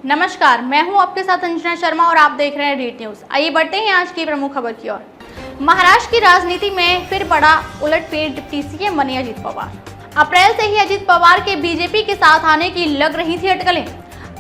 नमस्कार, मैं हूं आपके साथ अंजना शर्मा और आप देख रहे हैं रीड न्यूज। आइए बढ़ते हैं आज की प्रमुख खबर की ओर। महाराष्ट्र की राजनीति में फिर बड़ा उलटफेर, डिप्टी सीएम बने अजित पवार। अप्रैल से ही अजित पवार के बीजेपी के साथ आने की लग रही थी अटकलें।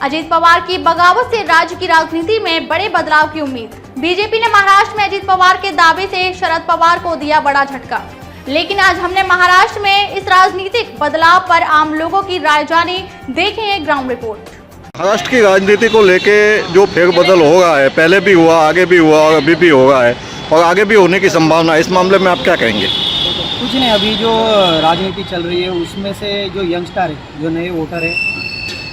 अजित पवार की बगावत से राज्य की राजनीति में बड़े बदलाव की उम्मीद। बीजेपी ने महाराष्ट्र में अजित पवार के दावे से शरद पवार को दिया बड़ा झटका। लेकिन आज हमने महाराष्ट्र में इस राजनीतिक बदलाव पर आम लोगों की राय जानी। देखें ग्राउंड रिपोर्ट। महाराष्ट्र की राजनीति को लेके जो फेरबदल हो रहा है, पहले भी हुआ, आगे भी हुआ और अभी भी हो रहा है और आगे भी होने की संभावना है, इस मामले में आप क्या कहेंगे? कुछ नहीं, अभी जो राजनीति चल रही है उसमें से जो यंगस्टर है, जो नए वोटर है,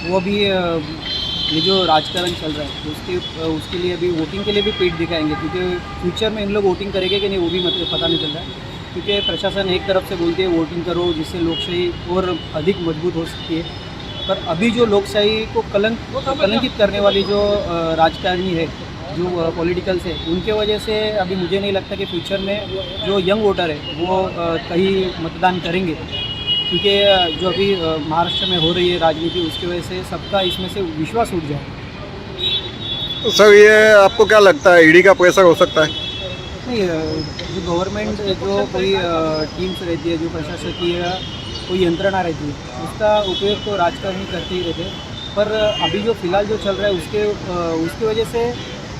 वो भी ये जो राजकारण चल रहा है उसके लिए अभी वोटिंग के लिए भी पीठ दिखाएंगे, क्योंकि फ्यूचर में इन लोग वोटिंग करेंगे कि नहीं वो भी मतलब पता नहीं चल रहा है। क्योंकि प्रशासन एक तरफ से बोलती है वोटिंग करो जिससे लोकशाही और अधिक मजबूत हो सकती है, पर अभी जो लोकशाही को कलंकित करने वाली जो राजकारणी है, जो पॉलिटिकल्स है, उनके वजह से अभी मुझे नहीं लगता कि फ्यूचर में जो यंग वोटर है वो कहीं मतदान करेंगे, क्योंकि जो अभी महाराष्ट्र में हो रही है राजनीति उसकी वजह से सबका इसमें से विश्वास उठ जाए। तो सर, ये आपको क्या लगता है, ईडी का प्रेशर हो सकता है? नहीं, जो गवर्नमेंट जो कोई टीम्स रहती है, जो प्रशासकीय कोई यंत्रणा रहती है, उसका उपयोग तो राजकारणी करते ही रहते, पर अभी जो फिलहाल जो चल रहा है उसकी वजह से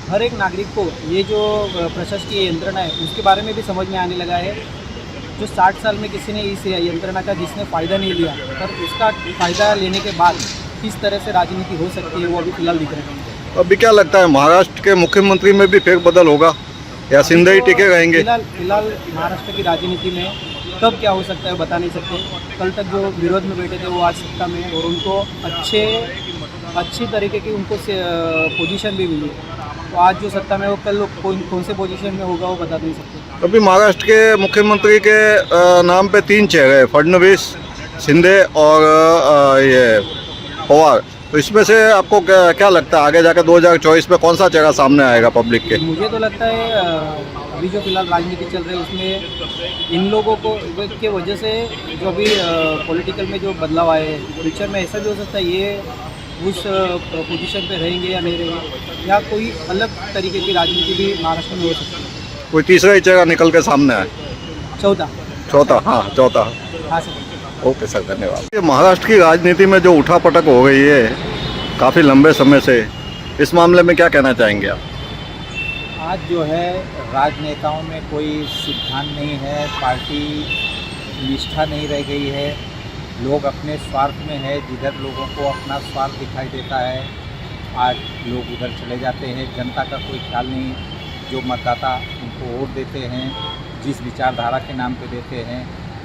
हर एक नागरिक को ये जो प्रशासकीय यंत्रणा है उसके बारे में भी समझ में आने लगा है। जो 60 साल में किसी ने इस यंत्रणा का जिसने फ़ायदा नहीं लिया, पर उसका फ़ायदा लेने के बाद किस तरह से राजनीति हो सकती है वो अभी फिलहाल दिख रहा है। अभी क्या लगता है, महाराष्ट्र के मुख्यमंत्री में भी फेरबदल होगा या सिंधे ही टिके रहेंगे? फिलहाल महाराष्ट्र की राजनीति में कब क्या हो सकता है बता नहीं सकते। कल तक जो विरोध में बैठे थे वो आज सत्ता में, और उनको अच्छी तरीके की उनको पोजीशन भी मिली, तो आज जो सत्ता में वो कल कौन से पोजीशन में होगा वो बता नहीं सकते। अभी महाराष्ट्र के मुख्यमंत्री के नाम पे 3 चेहरे, फडणवीस, शिंदे और ये पवार, तो इसमें से आपको क्या लगता है आगे जाकर 2024 में कौन सा चेहरा सामने आएगा पब्लिक के? मुझे तो लगता है अभी जो फिलहाल राजनीति चल रही है उसमें इन लोगों को के वजह से जो अभी पॉलिटिकल में जो बदलाव आए हैं, फ्यूचर में ऐसा भी हो सकता है ये उस पोजीशन पे रहेंगे या नहीं रहेंगे, या कोई अलग तरीके की राजनीति भी महाराष्ट्र में हो सकती है। कोई तीसरा ही चेहरा निकल के सामने आए? चौथा। हाँ सर। ओके सर, धन्यवाद। ये महाराष्ट्र की राजनीति में जो उठापटक हो गई है काफ़ी लंबे समय से, इस मामले में क्या कहना चाहेंगे आप? आज जो है राजनेताओं में कोई सिद्धांत नहीं है, पार्टी निष्ठा नहीं रह गई है, लोग अपने स्वार्थ में है। जिधर लोगों को अपना स्वार्थ दिखाई देता है आज लोग उधर चले जाते हैं, जनता का कोई ख्याल नहीं। जो मतदाता उनको वोट देते हैं, जिस विचारधारा के नाम पे देते हैं,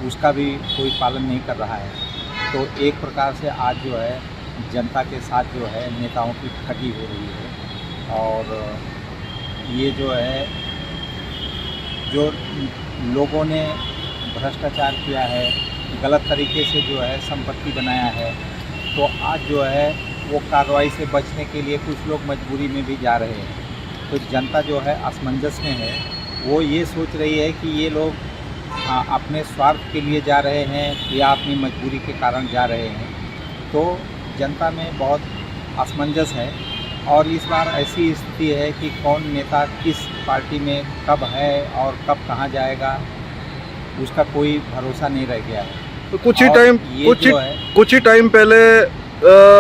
उसका भी कोई पालन नहीं कर रहा है। तो एक प्रकार से आज जो है जनता के साथ जो है नेताओं की ठगी हो रही है, और ये जो है जो लोगों ने भ्रष्टाचार किया है, गलत तरीके से जो है संपत्ति बनाया है, तो आज जो है वो कार्रवाई से बचने के लिए कुछ लोग मजबूरी में भी जा रहे हैं। तो जनता जो है असमंजस में है, वो ये सोच रही है कि ये लोग अपने स्वार्थ के लिए जा रहे हैं या अपनी मजबूरी के कारण जा रहे हैं। तो जनता में बहुत असमंजस है, और इस बार ऐसी स्थिति है कि कौन नेता किस पार्टी में कब है और कब कहाँ जाएगा उसका कोई भरोसा नहीं रह गया है। तो कुछ ही टाइम पहले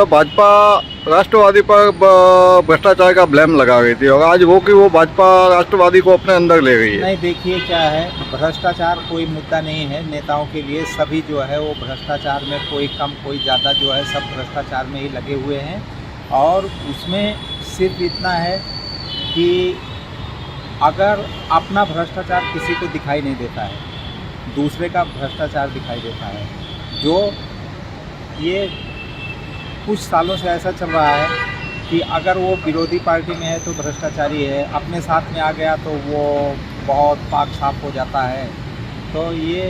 भाजपा राष्ट्रवादी पर भ्रष्टाचार का ब्लेम लगा रही थी, और आज वो भाजपा राष्ट्रवादी को अपने अंदर ले गई है। नहीं, देखिए क्या है, भ्रष्टाचार कोई मुद्दा नहीं है नेताओं के लिए। सभी जो है वो भ्रष्टाचार में, कोई कम कोई ज़्यादा जो है सब भ्रष्टाचार में ही लगे हुए हैं। और उसमें सिर्फ इतना है कि अगर अपना भ्रष्टाचार किसी को दिखाई नहीं देता है, दूसरे का भ्रष्टाचार दिखाई देता है। जो ये कुछ सालों से ऐसा चल रहा है कि अगर वो विरोधी पार्टी में है तो भ्रष्टाचारी है, अपने साथ में आ गया तो वो बहुत पाक साफ हो जाता है। तो ये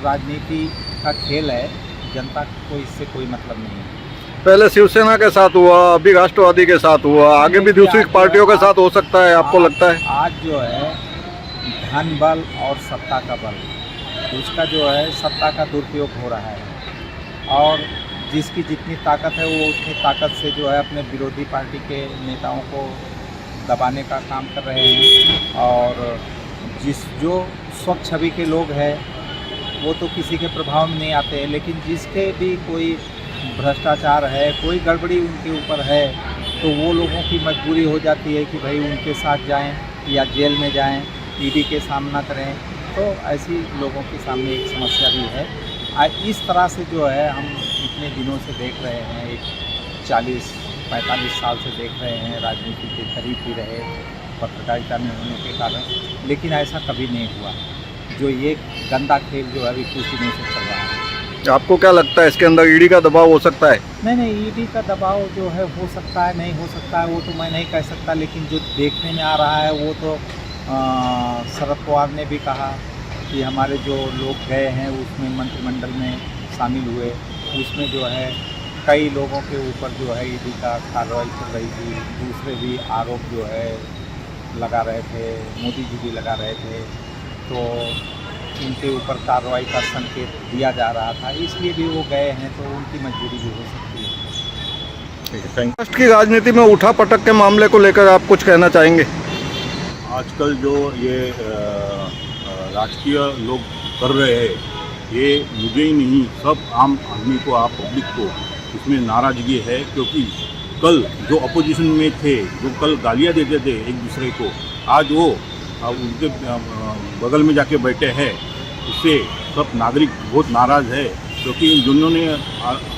राजनीति का खेल है, जनता को इससे कोई मतलब नहीं है। पहले शिवसेना के साथ हुआ, अभी राष्ट्रवादी के साथ हुआ, आगे भी दूसरी पार्टियों के साथ हो सकता है, आपको लगता है? आज जो है धन बल और सत्ता का बल, उसका जो है सत्ता का दुरुपयोग हो रहा है, और जिसकी जितनी ताकत है वो उतनी ताकत से जो है अपने विरोधी पार्टी के नेताओं को दबाने का काम कर रहे हैं। और जो स्वच्छ छवि के लोग हैं वो तो किसी के प्रभाव में नहीं आते हैं, लेकिन जिसके भी कोई भ्रष्टाचार है, कोई गड़बड़ी उनके ऊपर है, तो वो लोगों की मजबूरी हो जाती है कि भाई उनके साथ जाएं या जेल में जाएं, ईडी के सामना करें। तो ऐसी लोगों के सामने एक समस्या भी है। आज इस तरह से जो है हम इतने दिनों से देख रहे हैं, एक 40-45 साल से देख रहे हैं, राजनीति के करीब भी रहे पत्रकारिता में होने के कारण, लेकिन ऐसा कभी नहीं हुआ। जो ये गंदा खेल जो है अभी कुछ दिनों से चल रहा है। आपको क्या लगता है इसके अंदर ईडी का दबाव हो सकता है? नहीं, ईडी का दबाव जो है हो सकता है, नहीं हो सकता है वो तो मैं नहीं कह सकता, लेकिन जो देखने में आ रहा है वो तो शरद पवार ने भी कहा कि हमारे जो लोग गए हैं उसमें मंत्रिमंडल में शामिल हुए, उसमें जो है कई लोगों के ऊपर जो है ईडी का कार्रवाई चल रही थी। दूसरे भी आरोप जो है लगा रहे थे, मोदी जी भी लगा रहे थे, तो उनके ऊपर कार्रवाई का संकेत दिया जा रहा था, इसलिए भी वो गए हैं, तो उनकी मजबूरी भी हो सकती है। ठीक है, महाराष्ट्र की राजनीति में उठा पटक के मामले को लेकर आप कुछ कहना चाहेंगे? आजकल जो ये राजकीय लोग कर रहे हैं, ये मुझे ही नहीं, सब आम आदमी को, आप पब्लिक को इसमें नाराज़गी है। क्योंकि कल जो अपोजिशन में थे, जो कल गालियाँ देते थे एक दूसरे को, आज वो उनके बगल में जाके बैठे हैं। इससे सब नागरिक बहुत नाराज़ है, क्योंकि जिन्होंने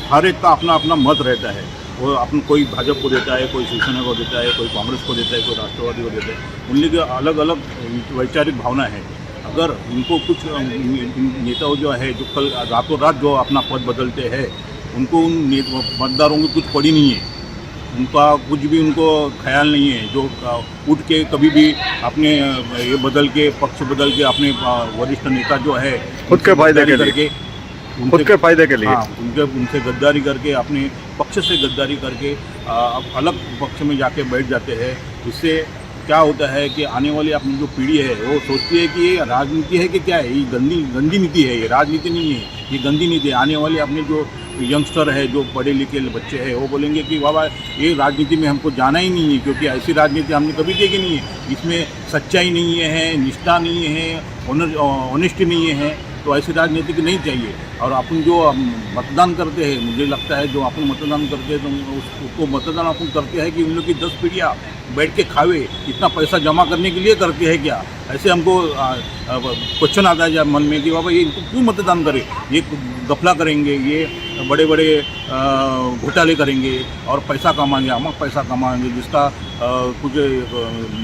हर एक का अपना अपना मत रहता है। वो अपन कोई भाजपा को देता है, कोई शिवसेना को देता है, कोई कांग्रेस को देता है, कोई राष्ट्रवादी को देता है। उनके अलग अलग वैचारिक भावना है। अगर उनको कुछ नेता जो है जो कल रातों रात जो अपना पद बदलते हैं, उनको उन मतदारों की कुछ पड़ी नहीं है, उनका कुछ भी उनको ख्याल नहीं है। जो उठ के कभी भी अपने ये बदल के, पक्ष बदल के अपने वरिष्ठ नेता जो है खुद के फायदे के लिए, खुद के फायदे के लिए, हाँ, उनसे गद्दारी करके, अपने पक्ष से गद्दारी करके अलग पक्ष में जाके बैठ जाते हैं। इससे क्या होता है कि आने वाली अपनी जो पीढ़ी है वो सोचती है कि ये राजनीति है कि क्या है, ये गंदी नीति है, ये राजनीति नहीं है, ये गंदी नीति है। आने वाले अपने जो यंगस्टर है, जो पढ़े लिखे बच्चे हैं, वो बोलेंगे कि बाबा ये राजनीति में हमको जाना ही नहीं है, क्योंकि ऐसी राजनीति हमने कभी देखी नहीं है। इसमें सच्चाई नहीं है, निष्ठा नहीं है, ऑनेस्टी नहीं है, तो ऐसी राजनीति नहीं चाहिए। और अपन जो मतदान करते हैं, मुझे लगता है जो अपन मतदान करते हैं तो उसको मतदान अपन करते हैं कि उन लोग की 10 पीढ़ियाँ बैठ के खावे, इतना पैसा जमा करने के लिए करते हैं क्या? ऐसे हमको क्वेश्चन आता है मन में कि बाबा ये इनको क्यों मतदान करें, ये गफला करेंगे, ये बड़े बड़े घोटाले करेंगे और पैसा कमाएंगे, हम पैसा कमाएंगे, जिसका कुछ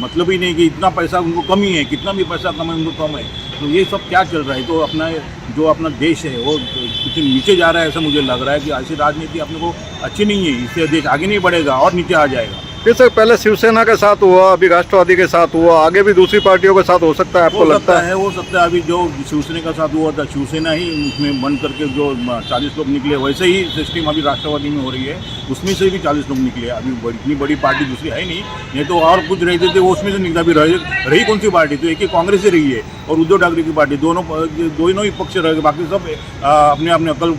मतलब ही नहीं कि इतना पैसा उनको कमी है, कितना भी पैसा कमाए उनको कम है। तो ये सब क्या चल रहा है? तो अपना देश है वो कुछ नीचे जा रहा है, ऐसा मुझे लग रहा है कि ऐसी राजनीति अपने को अच्छी नहीं है। इससे देश आगे नहीं बढ़ेगा और नीचे आ जाएगा। फिर सर पहले शिवसेना के साथ हुआ, अभी राष्ट्रवादी के साथ हुआ, आगे भी दूसरी पार्टियों के साथ हो सकता है, आपको लगता है? हो सकता है। अभी जो शिवसेना के साथ हुआ था, शिवसेना ही उसमें बंद करके जो 40 लोग निकले, वैसे ही सिस्टम अभी राष्ट्रवादी में हो रही है, उसमें से भी 40 लोग निकले। अभी इतनी बड़ी पार्टी दूसरी है नहीं तो और कुछ रहते थे वो उसमें से निकला। भी रही कौन सी पार्टी? तो एक ही कांग्रेस ही रही है और उद्धव ठाकरे की पार्टी, दोनों ही पक्ष रह गए, बाकी सब अपने अपने अकल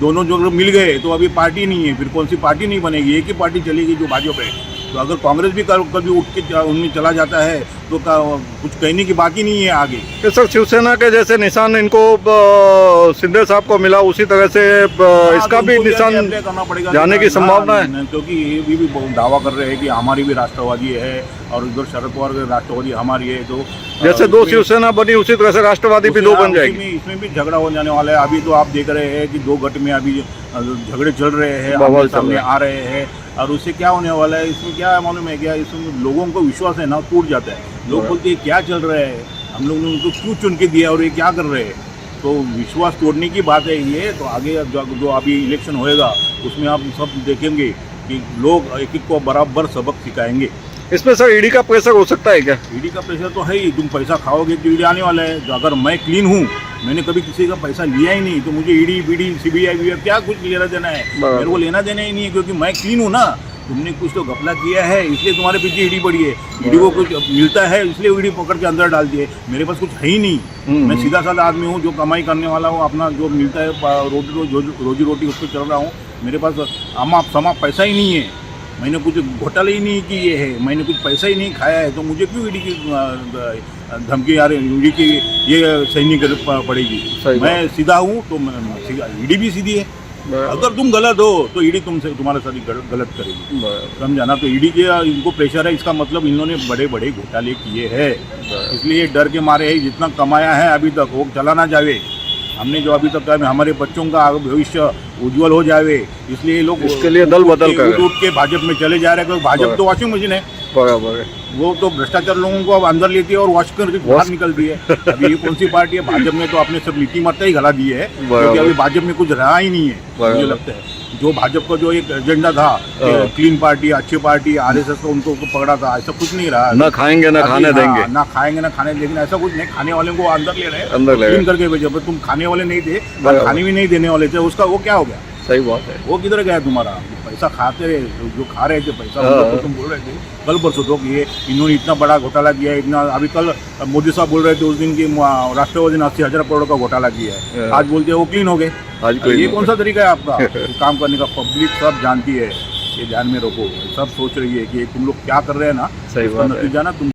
दोनों जो मिल गए, तो अभी पार्टी नहीं है। फिर कौन सी पार्टी नहीं बनेगी? एक ही पार्टी चलेगी जो भाजपा है। तो अगर कांग्रेस भी कभी उठ के उनमें चला जाता है तो कुछ कहने की बात ही नहीं है आगे। कि सर शिवसेना के जैसे निशान इनको शिंदे साहब को मिला, उसी तरह से इसका भी निशान करना पड़ेगा, जाने की संभावना है, क्योंकि ये भी दावा कर रहे हैं कि हमारी भी राष्ट्रवादी है और उधर शरद पवार की राष्ट्रवादी हमारी है। तो जैसे दो शिवसेना बनी उसी तरह से राष्ट्रवादी भी दो बन जाएगी। इसमें भी झगड़ा हो जाने वाला है। अभी तो आप देख रहे हैं कि 2 गठ में अभी झगड़े चल रहे हैं, सामने आ रहे हैं, और उससे क्या होने वाला है? इसमें क्या मालूम है क्या? इसमें लोगों को विश्वास है ना टूट जाता है। लोग बोलते हैं क्या चल रहा है, हम लोग ने उनको क्यों चुन के दिया और ये क्या कर रहे हैं? तो विश्वास तोड़ने की बात है ये। तो आगे जो अभी इलेक्शन होएगा उसमें आप सब देखेंगे कि लोग एक एक को बराबर सबक सिखाएंगे। इसमें सर ईडी का प्रेशर हो सकता है क्या? ईडी का प्रेशर तो है ही, तुम पैसा खाओगे तो ईडी आने वाला है। तो अगर मैं क्लीन हूँ, मैंने कभी किसी का पैसा लिया ही नहीं, तो मुझे ईडी बीडी सीबीआई क्या कुछ लेना देना है? मेरे को लेना देना ही नहीं है, क्योंकि मैं क्लीन हूँ ना। तुमने कुछ तो घपला किया है, इसलिए तुम्हारे पीछे ईडी पड़ी है। ईडी को कुछ मिलता है इसलिए ईडी पकड़ के अंदर डाल दिए। मेरे पास कुछ है ही नहीं, मैं सीधा साधा आदमी हूँ जो कमाई करने वाला हूँ, अपना जो मिलता है रोजी रोटी उस पर चल रहा हूँ। मेरे पास समा पैसा ही नहीं है, मैंने कुछ घोटाले ही नहीं किए है, मैंने कुछ पैसा ही नहीं खाया है, तो मुझे क्यों ईडी की धमकी यार ईडी की ये सही नहीं पड़ेगी। सही बात। मैं सीधा हूँ तो ईडी भी सीधी है। अगर तुम गलत हो तो ईडी तुमसे तुम्हारे साथ ही गलत करेगी, समझा ना। तो ईडी के इनको प्रेशर है, इसका मतलब इन्होंने बड़े बड़े घोटाले किए हैं, इसलिए डर के मारे है जितना कमाया है अभी तक वो चला ना जावे। हमने जो अभी तक कहा हमारे बच्चों का भविष्य उज्जवल हो जावे, इसलिए ये लोग इसके लिए दल बदल कर उठ के भाजपा में चले जा रहे हैं, क्योंकि भाजपा तो वॉशिंग मशीन है, बराबर है। वो तो भ्रष्टाचार लोगों को अब अंदर लेती है और वॉश करके बाहर निकलती है। अभी ये कौन सी पार्टी है? भाजपा में तो आपने सब नीति मरता ही गला दी है, क्योंकि अभी भाजपा में कुछ रहा ही नहीं है। मुझे लगता है जो भाजपा का जो एक एजेंडा था क्लीन पार्टी, अच्छी पार्टी, आरएसएस को उनको पकड़ा था, ऐसा कुछ नहीं रहा। ना खाएंगे ना खाने देंगे, ना खाएंगे ना खाने, लेकिन ऐसा कुछ नहीं, खाने वाले को अंदर ले रहे हैं, अंदर ले रहे क्लीन करके भेजो। तुम खाने वाले नहीं थे, बराबर। खाने भी नहीं देने वाले थे, उसका वो क्या हो गया? सही बात है। वो किधर गया तुम्हारा पैसा? खाते रहे जो खा रहे थे पैसा, तो तुम बोल रहे थे कल परसों तो कि ये इन्होंने इतना बड़ा घोटाला किया है, इतना। अभी कल मोदी साहब बोल रहे थे उस दिन की राष्ट्रपति ने 80,000 करोड़ का घोटाला किया है, आज बोलते हैं वो क्लीन हो गए। आज ये कौन सा तरीका है आपका काम करने का? पब्लिक सब जानती है, ये ध्यान में रखो, सब सोच रही है कि तुम लोग क्या कर रहे हैं ना, सही उसका बात है। नतीजा ना तुम